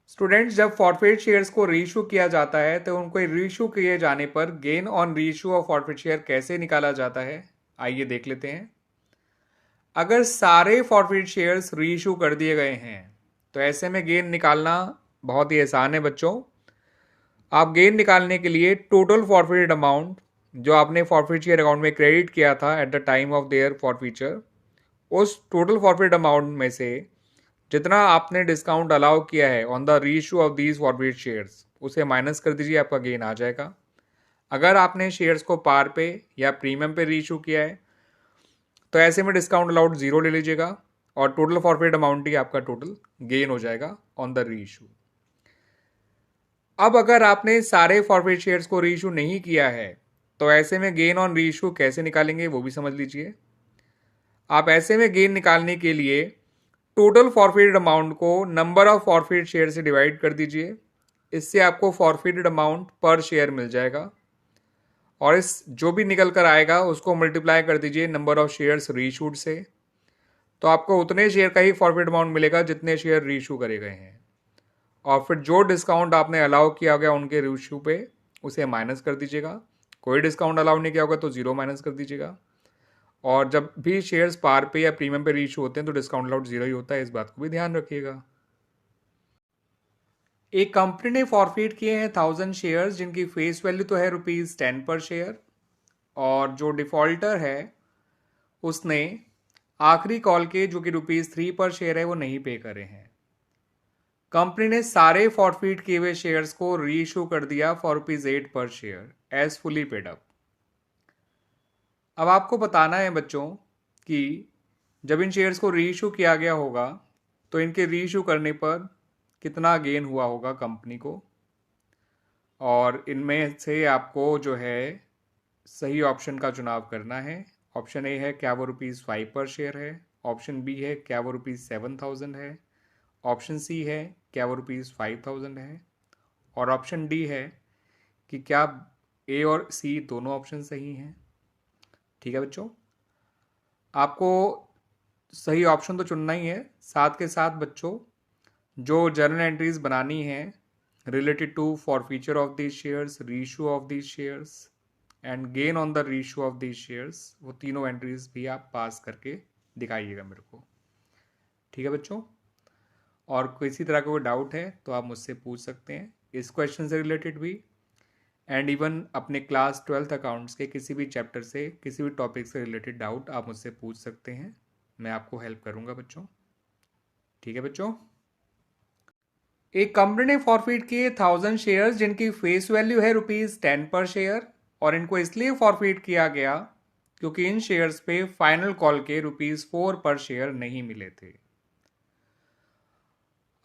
Students, जब फॉरफेट shares को reissue किया जाता है तो उनको रीइशू किए जाने पर gain on reissue of forfeit share कैसे निकाला जाता है, आइए देख लेते हैं। अगर सारे फॉरफेट शेयर्स रीइशू कर दिए गए हैं तो ऐसे में गेन निकालना बहुत ही आसान है बच्चों। आप गेन निकालने के लिए टोटल फॉरफेटेड अमाउंट जो आपने फॉरफेट शेयर अकाउंट में क्रेडिट किया था at the time of their forfeiture, उस टोटल फॉरफेट अमाउंट में से जितना आपने डिस्काउंट अलाउ किया है on the reissue of these forfeit shares उसे माइनस कर दीजिए, आपका गेन आ जाएगा। अगर आपने शेयर्स को पार पे या प्रीमियम पे रीइशू किया है तो ऐसे में डिस्काउंट अलाउड जीरो ले लीजिएगा और टोटल फॉरफेट अमाउंट ही आपका टोटल गेन हो जाएगा ऑन द रीइशू। अब अगर आपने सारे फॉरफेट शेयर्स को रीइशू नहीं किया है तो ऐसे में गेन ऑन रीइशू कैसे निकालेंगे वो भी समझ लीजिए। आप ऐसे में गेन निकालने के लिए टोटल फॉरफेटेड अमाउंट को नंबर ऑफ फॉरफेट शेयर से डिवाइड कर दीजिए। इससे आपको फॉरफेटेड अमाउंट पर शेयर मिल जाएगा और इस जो भी निकल कर आएगा उसको मल्टीप्लाई कर दीजिए नंबर ऑफ शेयर्स रीइशूड से, तो आपको उतने शेयर का ही फॉरफेट अमाउंट मिलेगा जितने शेयर रीइशू करे गए हैं। और फिर जो डिस्काउंट आपने अलाउ किया गया उनके रीइशू पे उसे माइनस कर दीजिएगा। कोई डिस्काउंट अलाउ नहीं किया होगा तो जीरो माइनस कर दीजिएगा। और जब भी शेयर्स पार पे या प्रीमियम पे रीइशू होते हैं तो डिस्काउंट अलाउड जीरो ही होता है, इस बात को भी ध्यान रखिएगा। एक कंपनी ने फॉरफिट किए हैं 1000 शेयर्स जिनकी फेस वैल्यू तो है ₹10 पर शेयर, और जो डिफॉल्टर है उसने आखिरी कॉल के जो कि ₹3 पर शेयर है वो नहीं पे करे हैं। कंपनी ने सारे फॉरफिट किए हुए शेयर्स को रीइशू कर दिया for ₹8 per share as fully paid up. अब आपको बताना है बच्चों कि जब इन शेयर्स को रीइशू किया गया होगा तो इनके रीइशू करने पर कितना गेन हुआ होगा कंपनी को, और इनमें से आपको जो है सही ऑप्शन का चुनाव करना है। ऑप्शन ए है क्या वो ₹5 पर शेयर है, ऑप्शन बी है क्या वो ₹7,000 है, ऑप्शन सी है क्या वो ₹5,000 है, और ऑप्शन डी है कि क्या ए और सी दोनों ऑप्शन सही हैं। ठीक है बच्चों, आपको सही ऑप्शन तो चुनना ही है, साथ के साथ बच्चों जो जर्नल एंट्रीज बनानी है related to forfeiture of these shares, reissue of these shares and gain on the reissue of these shares, वो तीनों एंट्रीज भी आप पास करके दिखाइएगा मेरे को। ठीक है बच्चों, और किसी तरह का कोई डाउट है तो आप मुझसे पूछ सकते हैं इस क्वेश्चन से रिलेटेड भी, एंड इवन अपने क्लास 12th अकाउंट्स के किसी भी चैप्टर से किसी भी टॉपिक से रिलेटेड डाउट आप मुझसे पूछ सकते हैं, मैं आपको हेल्प करूंगा बच्चों। ठीक है बच्चों, एक कंपनी ने फॉरफिट किए 1000 शेयर्स जिनकी फेस वैल्यू है ₹10 पर शेयर, और इनको इसलिए फॉरफिट किया गया क्योंकि इन शेयर्स पे फाइनल कॉल के ₹4 पर शेयर नहीं मिले थे।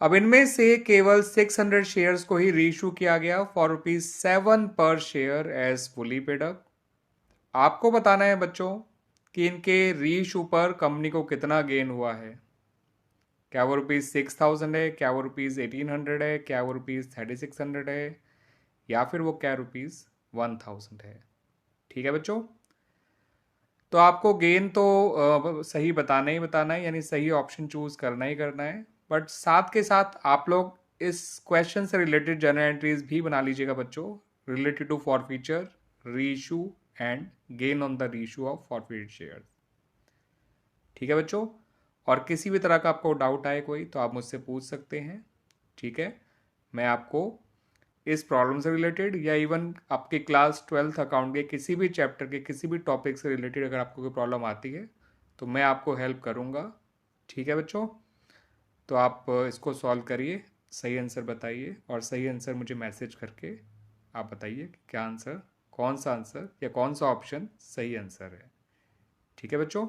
अब इनमें से केवल 600 शेयर्स को ही रीइशू किया गया for ₹7 per share as fully paid up. आपको बताना है बच्चों कि इनके रीइशू पर कंपनी को कितना गेन हुआ है। क्या वो ₹6,000 है, क्या वो ₹1,800 है, क्या वो ₹3,600 है, या फिर वो क्या ₹1,000 है। ठीक है बच्चों, तो आपको गेन तो सही बताना ही बताना है, यानी सही ऑप्शन चूज करना ही करना है, बट साथ के साथ आप लोग इस क्वेश्चन से रिलेटेड जर्नल एंट्रीज भी बना लीजिएगा बच्चों related to forfeiture, reissue and gain on the reissue of forfeit share. ठीक है बच्चों, और किसी भी तरह का आपको डाउट आए कोई तो आप मुझसे पूछ सकते हैं। ठीक है, मैं आपको इस प्रॉब्लम से रिलेटेड या इवन आपके क्लास 12th अकाउंट के किसी भी चैप्टर के किसी भी टॉपिक से रिलेटेड अगर आपको कोई प्रॉब्लम आती है तो मैं आपको हेल्प करूँगा। ठीक है बच्चों, तो आप इसको सॉल्व करिए, सही आंसर बताइए और सही आंसर मुझे मैसेज करके आप बताइए कि क्या आंसर, कौन सा आंसर या कौन सा ऑप्शन सही आंसर है। ठीक है बच्चों।